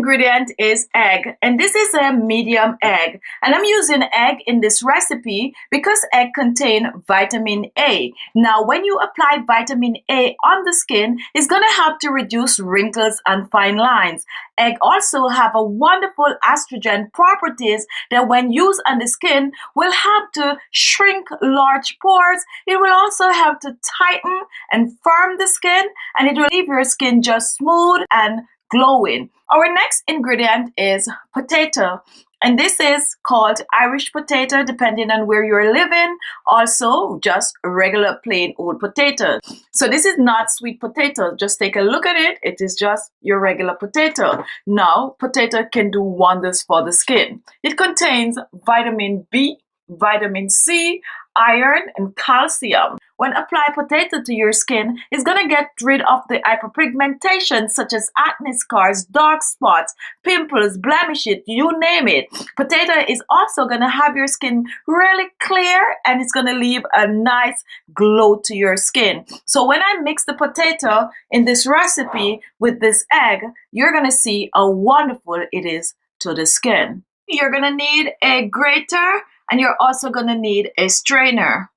ingredient is egg, and this is a medium egg, and I'm using egg in this recipe because egg contain vitamin A. Now when you apply vitamin A on the skin, it's going to help to reduce wrinkles and fine lines. Egg also have a wonderful astringent properties that when used on the skin will help to shrink large pores. It will also help to tighten and firm the skin, and it will leave your skin just smooth and glowing. Our next ingredient is potato, and this is called Irish potato depending on where you're living. Also just regular plain old potato. So this is not sweet potato. Just take a look at it. It is just your regular potato. Now potato can do wonders for the skin. It contains vitamin B, vitamin C, iron, and calcium. When apply potato to your skin, it's going to get rid of the hyperpigmentation such as acne scars, dark spots, pimples, blemishes, you name it. Potato is also going to have your skin really clear, and it's going to leave a nice glow to your skin. So when I mix the potato in this recipe with this egg, you're going to see how wonderful it is to the skin. You're going to need a grater, and you're also going to need a strainer.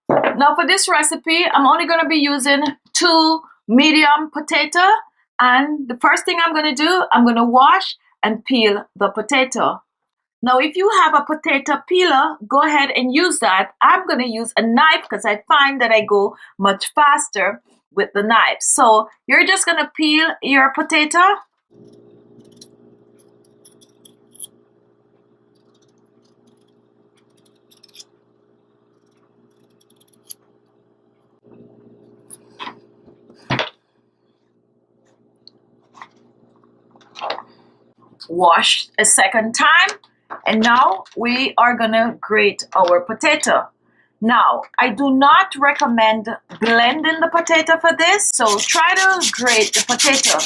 Now for this recipe, I'm only going to be using 2 medium potato, and the first thing I'm going to do, I'm going to wash and peel the potato. Now if you have a potato peeler, go ahead and use that. I'm going to use a knife because I find that I go much faster with the knife. So you're just going to peel your potato. Wash a second time, and now we are gonna grate our potato. Now I do not recommend blending the potato for this, so try to grate the potato.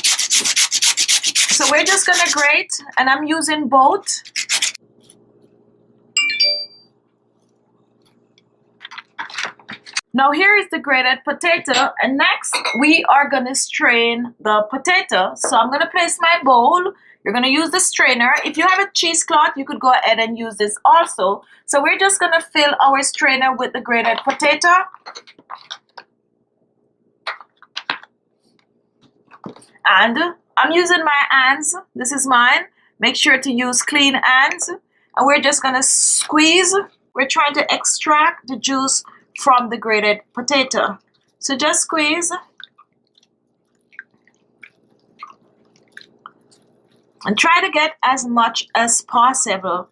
So we're just gonna grate, and I'm using both. Now here is the grated potato, and next we are gonna strain the potato. So I'm gonna place my bowl. You're gonna use the strainer. If you have a cheesecloth, you could go ahead and use this also. So we're just gonna fill our strainer with the grated potato. And I'm using my hands. This is mine. Make sure to use clean hands. And we're just gonna squeeze. We're trying to extract the juice from the grated potato. So just squeeze. And try to get as much as possible.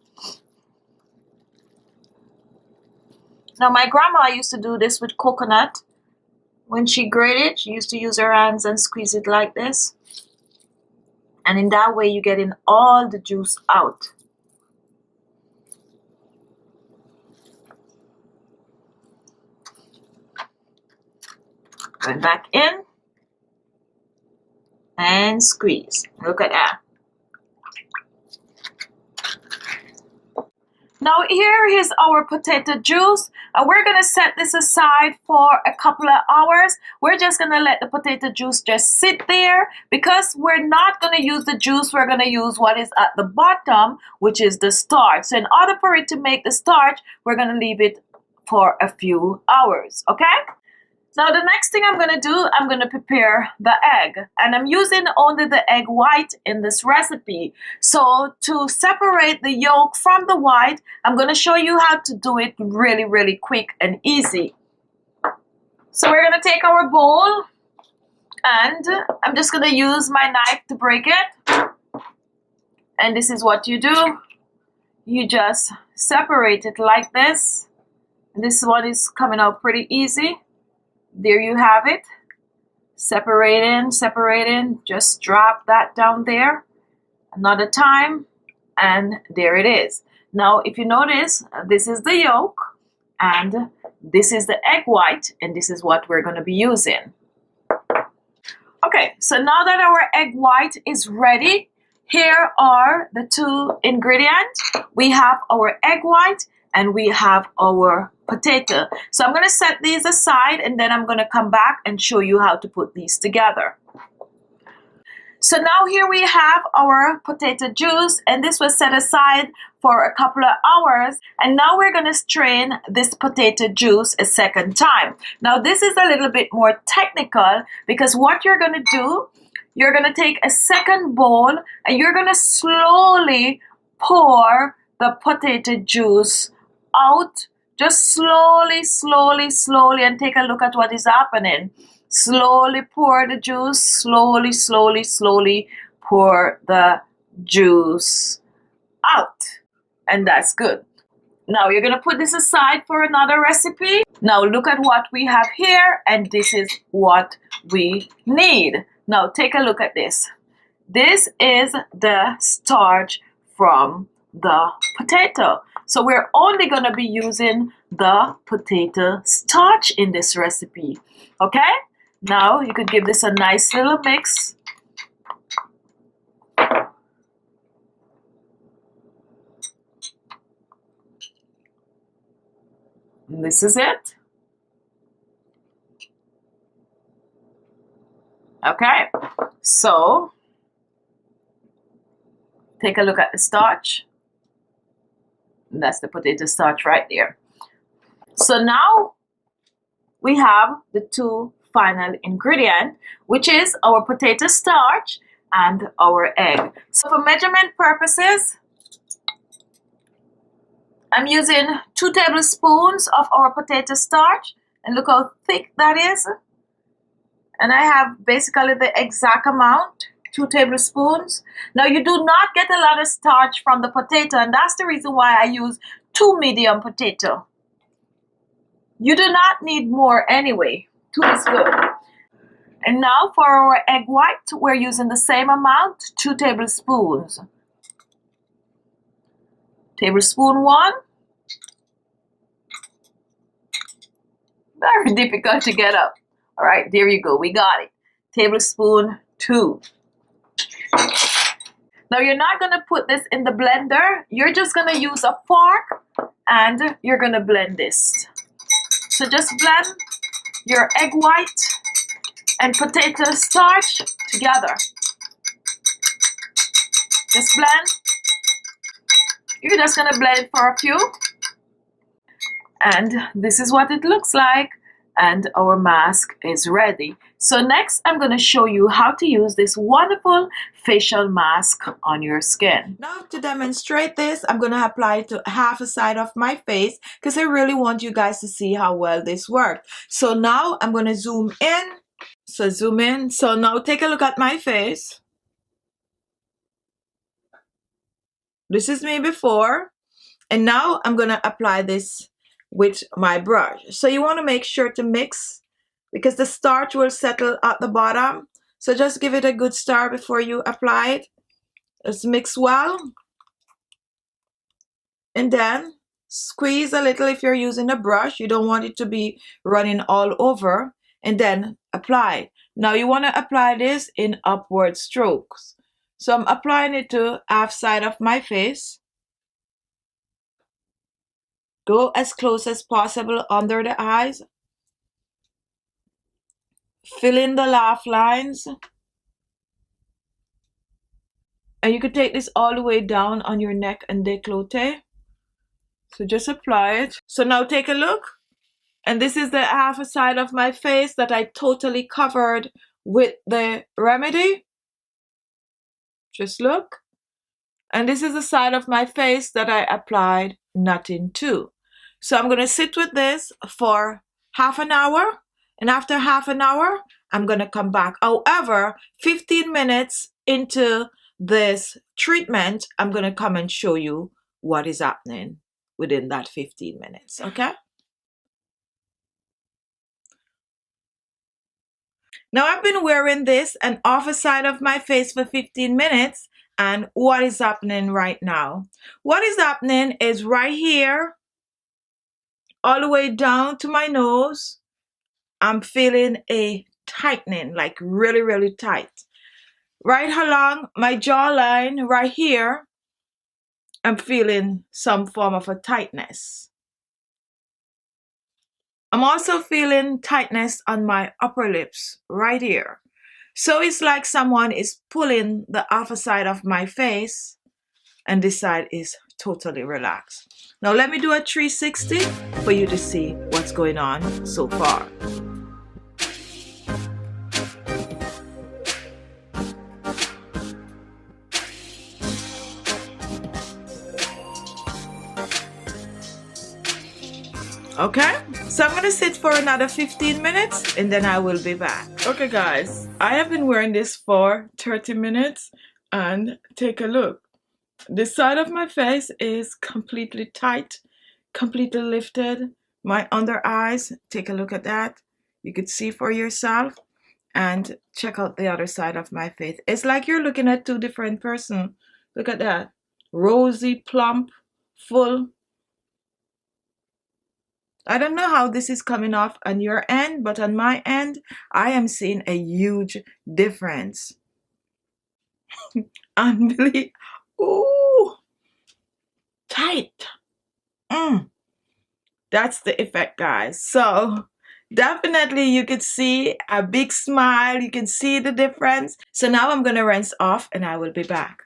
Now my grandma used to do this with coconut. When she grated, she used to use her hands and squeeze it like this. And in that way you're getting all the juice out. Going back in. And squeeze. Look at that. Now here is our potato juice, and we're going to set this aside for a couple of hours. We're just going to let the potato juice just sit there because we're not going to use the juice. We're going to use what is at the bottom, which is the starch. So in order for it to make the starch, we're going to leave it for a few hours, okay? Now the next thing I'm going to do, I'm going to prepare the egg, and I'm using only the egg white in this recipe. So to separate the yolk from the white, I'm going to show you how to do it really quick and easy. So we're going to take our bowl, and I'm just going to use my knife to break it. And this is what you do. You just separate it like this. This one is coming out pretty easy. There you have it. Separating, just drop that down there. Another time, and there it is. Now if you notice, this is the yolk, and this is the egg white, and this is what we're going to be using. Okay, so now that our egg white is ready, here are the 2 ingredients. We have our egg white, and we have our potato. So I'm going to set these aside, and then I'm going to come back and show you how to put these together. So now here we have our potato juice, and this was set aside for a couple of hours, and now we're going to strain this potato juice a second time. Now this is a little bit more technical, because what you're going to do, you're going to take a second bowl and you're going to slowly pour the potato juice out. Just slowly, slowly, slowly, and take a look at what is happening. Slowly pour the juice, slowly, slowly, slowly pour the juice out. And that's good. Now you're going to put this aside for another recipe. Now look at what we have here, and this is what we need. Now take a look at this. This is the starch from the potato. So we're only going to be using the potato starch in this recipe. Okay? Now you could give this a nice little mix. And this is it. Okay, so take a look at the starch. And that's the potato starch right there. So now we have the two final ingredient, which is our potato starch and our egg. So for measurement purposes, I'm using 2 tablespoons of our potato starch, and look how thick that is. And I have basically the exact amount, 2 tablespoons. Now you do not get a lot of starch from the potato, and that's the reason why I use 2 medium potato. You do not need more anyway. 2 is good. And now for our egg white, we're using the same amount, 2 tablespoons. Tablespoon 1. Very difficult to get up. All right, there you go. We got it. Tablespoon 2. Now you're not going to put this in the blender. You're just going to use a fork and you're going to blend this. So just blend your egg white and potato starch together. Just blend. You're just going to blend it for a few. And this is what it looks like. And our mask is ready. So next I'm going to show you how to use this wonderful facial mask on your skin. Now to demonstrate this, I'm going to apply it to half a side of my face because I really want you guys to see how well this works. So now I'm going to zoom in. So zoom in. So now take a look at my face. This is me before. And now I'm going to apply this with my brush. So you want to make sure to mix because the starch will settle at the bottom. So just give it a good stir before you apply it. Just mix well. And then squeeze a little if you're using a brush. You don't want it to be running all over. And then apply. Now you want to apply this in upward strokes. So I'm applying it to half side of my face. Go as close as possible under the eyes. Fill in the laugh lines. And you could take this all the way down on your neck and décolleté. So just apply it. So now take a look. And this is the half a side of my face that I totally covered with the remedy. Just look. And this is the side of my face that I applied nothing to. So I'm going to sit with this for half an hour. And after half an hour, I'm going to come back. However, 15 minutes into this treatment, I'm going to come and show you what is happening within that 15 minutes. Okay? Now I've been wearing this and off the side of my face for 15 minutes. And what is happening right now? What is happening is right here, all the way down to my nose, I'm feeling a tightening, like really, really tight. Right along my jawline, right here, I'm feeling some form of a tightness. I'm also feeling tightness on my upper lips, right here. So it's like someone is pulling the upper side of my face, and this side is totally relaxed. Now let me do a 360 for you to see what's going on so far. Okay, so I'm gonna sit for another 15 minutes and then I will be back. Okay guys, I have been wearing this for 30 minutes and take a look. This side of my face is completely tight, completely lifted. My under eyes, take a look at that. You could see for yourself, and check out the other side of my face. It's like you're looking at two different persons. Look at that. Rosy, plump, full. I don't know how this is coming off on your end, but on my end, I am seeing a huge difference. Unbelievable. Ooh, tight. That's the effect, guys. So definitely you could see a big smile. You can see the difference. So now I'm going to rinse off and I will be back.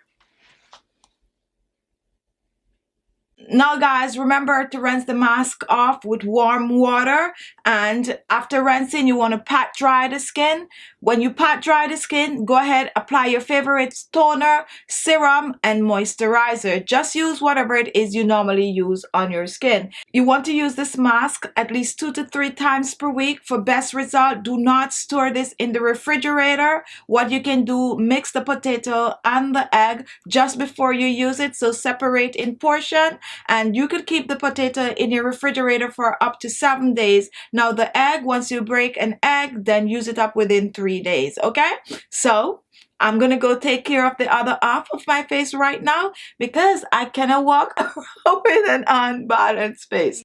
Now guys, remember to rinse the mask off with warm water, and after rinsing you want to pat dry the skin. When you pat dry the skin, go ahead, apply your favorite toner, serum and moisturizer. Just use whatever it is you normally use on your skin. You want to use this mask at least 2 to 3 times per week for best result. Do not store this in the refrigerator. What you can do, mix the potato and the egg just before you use it, so separate in portion. And you could keep the potato in your refrigerator for up to 7 days. Now the egg, once you break an egg, then use it up within 3 days. Okay, so I'm gonna go take care of the other half of my face right now because I cannot walk around with an unbalanced face.